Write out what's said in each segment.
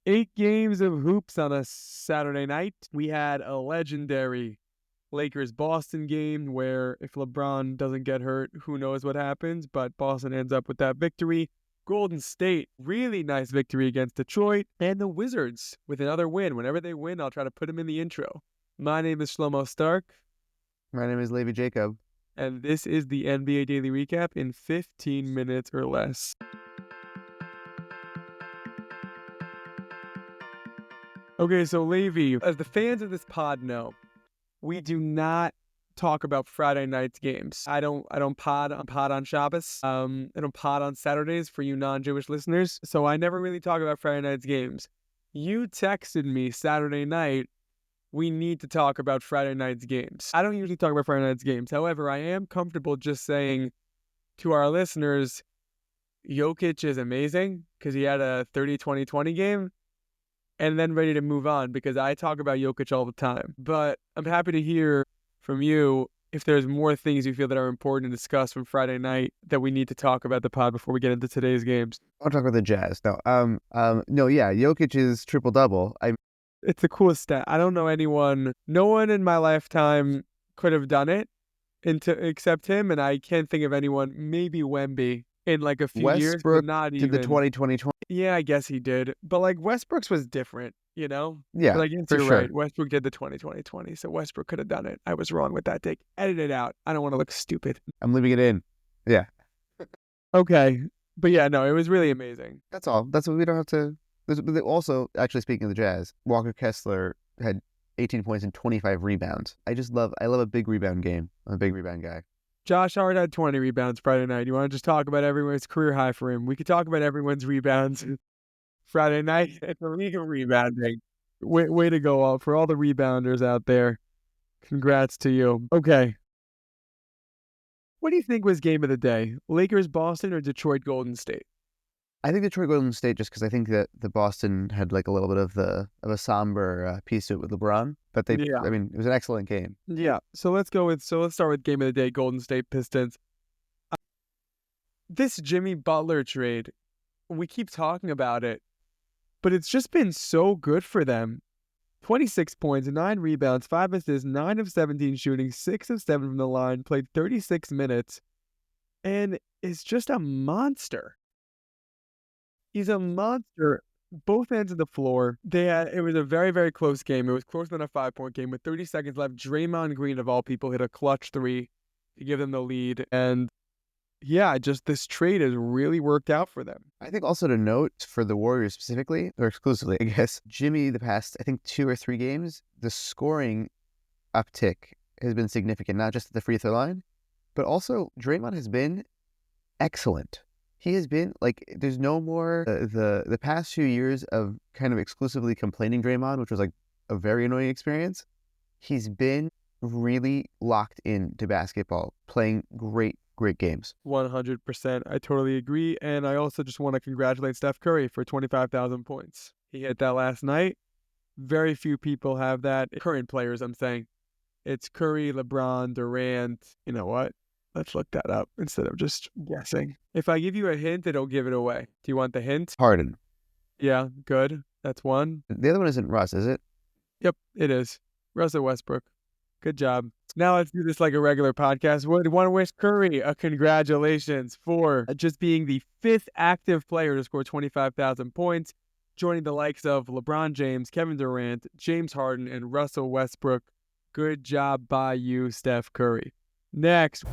8 games of hoops on a Saturday night. We had a legendary Lakers-Boston game where if LeBron doesn't get hurt, who knows what happens, but Boston ends up with that victory. Golden State, really nice victory against Detroit. And the Wizards with another win. Whenever they win, I'll try to put them in the intro. My name is Shlomo Stark. My name is Levi Jacob. And this is the NBA Daily Recap in 15 minutes or less. Okay, so Levi, as the fans of this pod know, we do not talk about Friday night's games. I don't pod on Shabbos. I don't pod on Saturdays for you non-Jewish listeners. So I never really talk about Friday night's games. You texted me Saturday night, we need to talk about Friday night's games. I don't usually talk about Friday night's games. However, I am comfortable just saying to our listeners, Jokic is amazing because he had a 30-20-20 game. And then ready to move on because I talk about Jokic all the time. But I'm happy to hear from you if there's more things you feel that are important to discuss from Friday night that we need to talk about the pod before we get into today's games. I'll talk about the Jazz. Jokic's triple-double. It's the coolest stat. I don't know anyone. No one in my lifetime could have done it except him, and I can't think of anyone. Maybe Wemby in like a few years, but not even. Did the 20-20-20. Yeah, I guess he did. But like Westbrook's was different, you know? Yeah, but I guess for you're sure. right. Westbrook did the 20-20-20, so Westbrook could have done it. I was wrong with that take. Edit it out. I don't want to look stupid. I'm leaving it in. Yeah. Okay. But yeah, no, it was really amazing. That's all. That's what we don't have to. Also, actually, speaking of the Jazz, Walker Kessler had 18 points and 25 rebounds. I love a big rebound game. I'm a big rebound guy. Josh Hart had 20 rebounds Friday night. You want to just talk about everyone's career high for him? We could talk about everyone's rebounds Friday night. It's a league of rebounding. Way to go all for all the rebounders out there. Congrats to you. Okay. What do you think was game of the day? Lakers-Boston or Detroit-Golden State? I think Detroit Golden State just because I think that the Boston had like a little bit of a somber piece to it with LeBron, but I mean, it was an excellent game. Yeah. So let's start with game of the day, Golden State Pistons. This Jimmy Butler trade, we keep talking about it, but it's just been so good for them. 26 points, 9 rebounds, 5 assists, 9 of 17 shooting, 6 of 7 from the line, played 36 minutes, and is just a monster. He's a monster, both ends of the floor. It was a very, very close game. It was closer than a 5-point game with 30 seconds left. Draymond Green, of all people, hit a clutch 3 to give them the lead. And yeah, just this trade has really worked out for them. I think also to note for the Warriors specifically, or exclusively, I guess, Jimmy, the past, I think 2 or 3 games, the scoring uptick has been significant, not just at the free throw line, but also Draymond has been excellent. He has been, like, there's no more the past few years of kind of exclusively complaining Draymond, which was, like, a very annoying experience. He's been really locked into basketball, playing great games. 100%. I totally agree. And I also just want to congratulate Steph Curry for 25,000 points. He hit that last night. Very few people have that. Current players, I'm saying. It's Curry, LeBron, Durant. You know what? Let's look that up instead of just guessing. If I give you a hint, it'll give it away. Do you want the hint? Harden. Yeah, good. That's one. The other one isn't Russ, is it? Yep, it is. Russell Westbrook. Good job. Now let's do this like a regular podcast. We want to wish Curry a congratulations for just being the 5th active player to score 25,000 points, joining the likes of LeBron James, Kevin Durant, James Harden, and Russell Westbrook. Good job by you, Steph Curry. Next,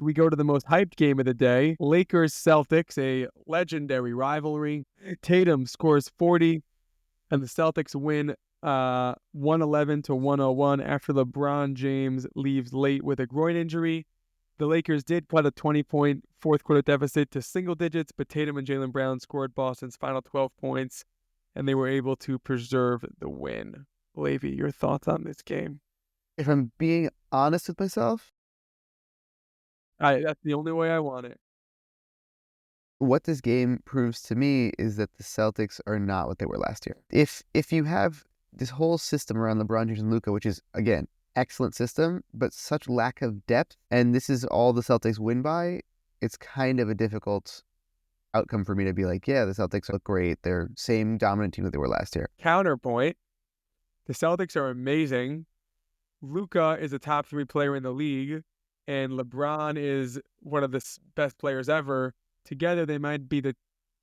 we go to the most hyped game of the day, Lakers-Celtics, a legendary rivalry. Tatum scores 40, and the Celtics win 111-101 after LeBron James leaves late with a groin injury. The Lakers did cut a 20-point fourth quarter deficit to single digits, but Tatum and Jaylen Brown scored Boston's final 12 points, and they were able to preserve the win. Levi, your thoughts on this game? If I'm being honest with myself, That's the only way I want it. What this game proves to me is that the Celtics are not what they were last year. If you have this whole system around LeBron James and Luka, which is, again, excellent system, but such lack of depth, and this is all the Celtics win by, it's kind of a difficult outcome for me to be like, yeah, the Celtics look great. They're same dominant team that they were last year. Counterpoint, the Celtics are amazing. Luka is a top 3 player in the league, and LeBron is one of the best players ever. Together, they might be the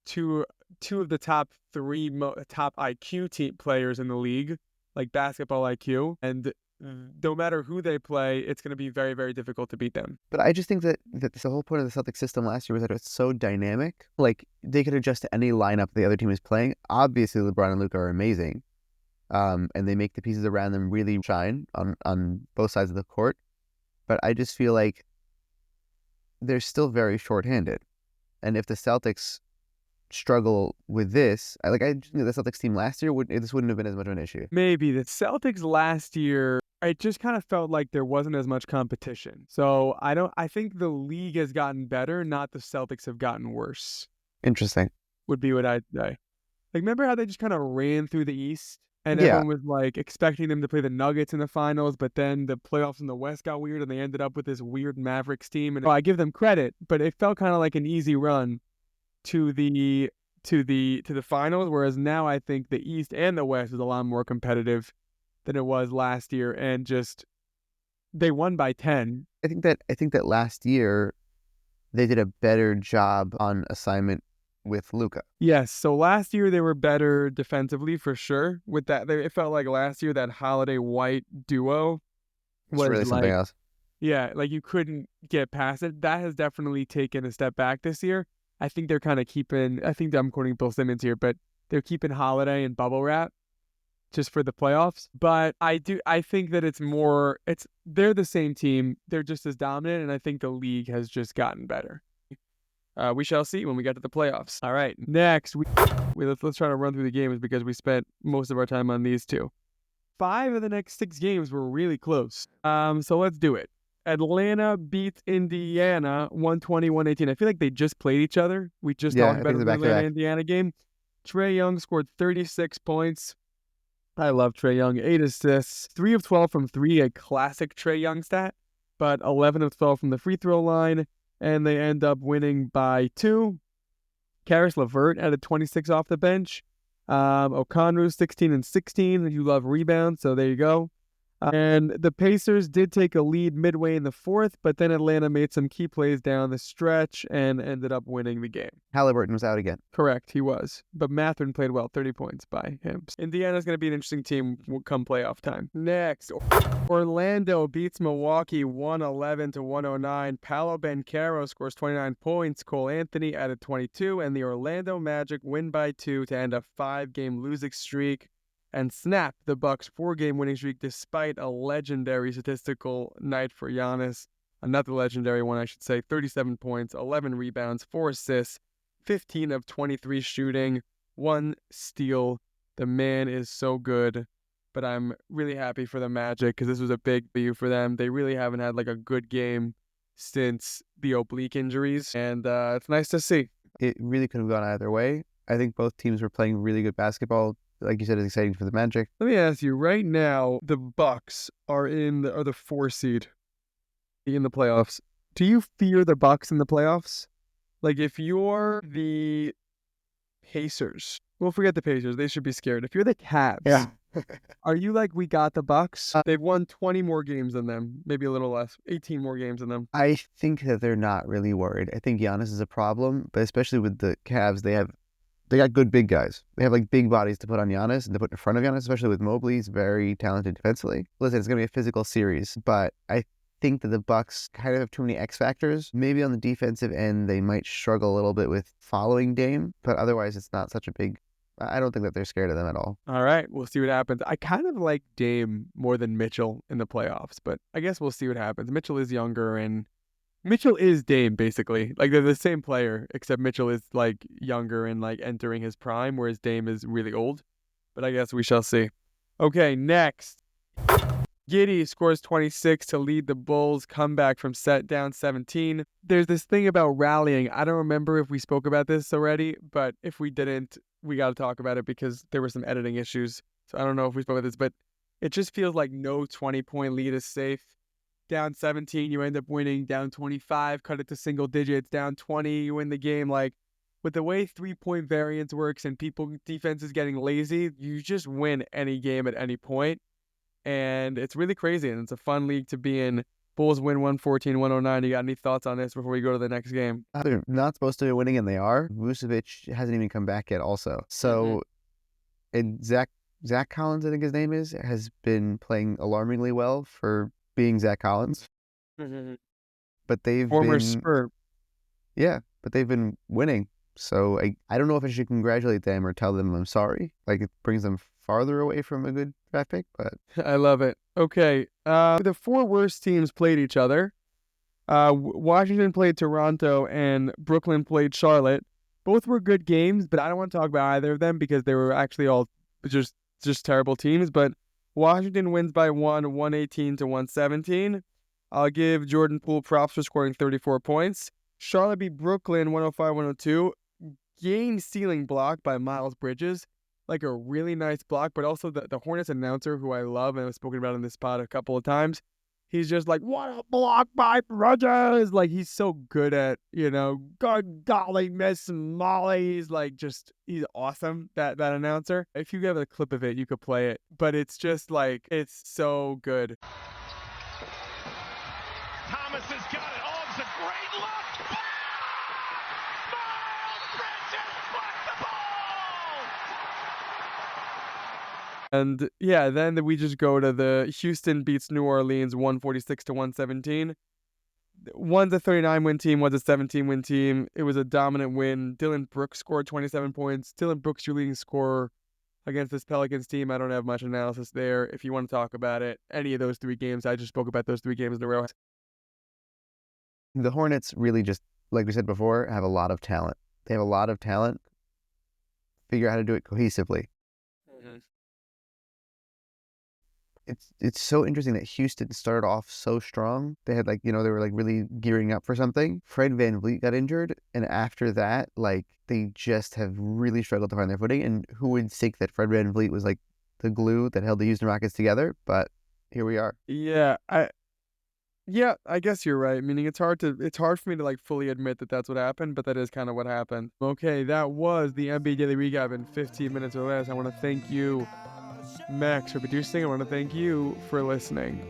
two of the top 3 top IQ team players in the league, like basketball IQ. And no matter who they play, it's going to be very, very difficult to beat them. But I just think that the whole point of the Celtics system last year was that it's so dynamic. Like, they could adjust to any lineup the other team is playing. Obviously, LeBron and Luka are amazing. And they make the pieces around them really shine on both sides of the court. But I just feel like they're still very shorthanded. And if the Celtics struggle with this, I think the Celtics team last year, this wouldn't have been as much of an issue. Maybe. The Celtics last year, it just kind of felt like there wasn't as much competition. So I think the league has gotten better, not the Celtics have gotten worse. Interesting. Would be what I'd say. Like, remember how they just kind of ran through the East? And Yeah. everyone was like expecting them to play the Nuggets in the finals, but then the playoffs in the West got weird and they ended up with this weird Mavericks team. And I give them credit, but it felt kind of like an easy run to the finals, whereas now I think the East and the West is a lot more competitive than it was last year, and just they won by 10. I think that last year they did a better job on assignment with Luka. Yes, so last year they were better defensively for sure. With that, it felt like last year that Holiday White duo was really something else. Yeah, like you couldn't get past it. That has definitely taken a step back this year. I think they're kind of keeping. I think I'm quoting Bill Simmons here, but they're keeping Holiday and bubble wrap just for the playoffs. But I think that they're the same team. They're just as dominant, and I think the league has just gotten better. We shall see when we get to the playoffs. All right, next, let's try to run through the games because we spent most of our time on these two. 5 of the next 6 games were really close. So let's do it. Atlanta beats Indiana 120-118. I feel like they just played each other. We just talked about the Atlanta-Indiana game. Trae Young scored 36 points. I love Trae Young. 8 assists. 3 of 12 from 3, a classic Trae Young stat. But 11 of 12 from the free throw line. And they end up winning by 2. Karis LeVert added 26 off the bench. O'Connor 16 and 16. You love rebounds, so there you go. And the Pacers did take a lead midway in the 4th, but then Atlanta made some key plays down the stretch and ended up winning the game. Halliburton was out again. Correct, he was. But Mathurin played well, 30 points by him. Indiana's going to be an interesting team come playoff time. Next, Orlando beats Milwaukee 111-109. Paolo Banchero scores 29 points. Cole Anthony added 22, and the Orlando Magic win by 2 to end a 5-game losing streak and snap the Bucks' 4-game winning streak despite a legendary statistical night for Giannis. Another legendary one, I should say. 37 points, 11 rebounds, 4 assists, 15 of 23 shooting, 1 steal. The man is so good, but I'm really happy for the Magic because this was a big view for them. They really haven't had like a good game since the oblique injuries, and it's nice to see. It really could have gone either way. I think both teams were playing really good basketball. Like you said, it's exciting for the Magic. Let me ask you, right now, the Bucks are the 4 seed in the playoffs. Do you fear the Bucks in the playoffs? Like, if you're the Pacers, well, forget the Pacers. They should be scared. If you're the Cavs, are you like, we got the Bucks? They've won 20 more games than them, maybe a little less, 18 more games than them. I think that they're not really worried. I think Giannis is a problem, but especially with the Cavs, they got good big guys. They have like big bodies to put on Giannis and to put in front of Giannis, especially with Mobley. He's very talented defensively. Listen, it's going to be a physical series, but I think that the Bucks kind of have too many X factors. Maybe on the defensive end, they might struggle a little bit with following Dame, but otherwise it's not such a big... I don't think that they're scared of them at all. All right, we'll see what happens. I kind of like Dame more than Mitchell in the playoffs, but I guess we'll see what happens. Mitchell is younger and Mitchell is Dame, basically. Like, they're the same player, except Mitchell is, like, younger and, like, entering his prime, whereas Dame is really old. But I guess we shall see. Okay, next. Giddey scores 26 to lead the Bulls, comeback from set down 17. There's this thing about rallying. I don't remember if we spoke about this already, but if we didn't, we got to talk about it because there were some editing issues. So I don't know if we spoke about this, but it just feels like no 20-point lead is safe. Down 17, you end up winning. Down 25, cut it to single digits. Down 20, you win the game. Like, with the way 3-point variance works and defenses getting lazy, you just win any game at any point. And it's really crazy, and it's a fun league to be in. Bulls win 114-109. You got any thoughts on this before we go to the next game? They're not supposed to be winning, and they are. Vucevic hasn't even come back yet also. So, and Zach Collins, I think his name is, has been playing alarmingly well for being Zach Collins. But they've Former been... Spur. Yeah, but they've been winning. So I don't know if I should congratulate them or tell them I'm sorry. Like, it brings them farther away from a good draft pick, but... I love it. Okay, the 4 worst teams played each other. Washington played Toronto and Brooklyn played Charlotte. Both were good games, but I don't want to talk about either of them because they were actually all just terrible teams. But Washington wins by 118-117. I'll give Jordan Poole props for scoring 34 points. Charlotte beat Brooklyn 105-102. Game ceiling block by Miles Bridges. Like a really nice block, but also the Hornets announcer, who I love and I've spoken about in this pod a couple of times, he's just like, what a block by Bridges! Like, he's so good at, good golly, Miss Molly. He's like, he's awesome, that announcer. If you have a clip of it, you could play it, but it's just like, it's so good. Thomas has got it. Oh, it's a great look. Miles Bridges blocked the ball. And yeah, then we just go to the Houston beats New Orleans 146-117. One's a 39-win team, one's a 17-win team. It was a dominant win. Dillon Brooks scored 27 points. Dillon Brooks, your leading scorer against this Pelicans team. I don't have much analysis there. If you want to talk about it, any of those 3 games, I just spoke about those 3 games in a row. The Hornets really just, like we said before, have a lot of talent. They have a lot of talent. Figure out how to do it cohesively. It's so interesting that Houston started off so strong. They had they were really gearing up for something. Fred VanVleet got injured, and after that, they just have really struggled to find their footing. And who would think that Fred VanVleet was the glue that held the Houston Rockets together? But here we are. Yeah, I guess you're right. Meaning it's hard for me to fully admit that that's what happened, but that is kind of what happened. Okay, that was the NBA Daily Recap in 15 minutes or less. I want to thank you, Max, for producing. I want to thank you for listening.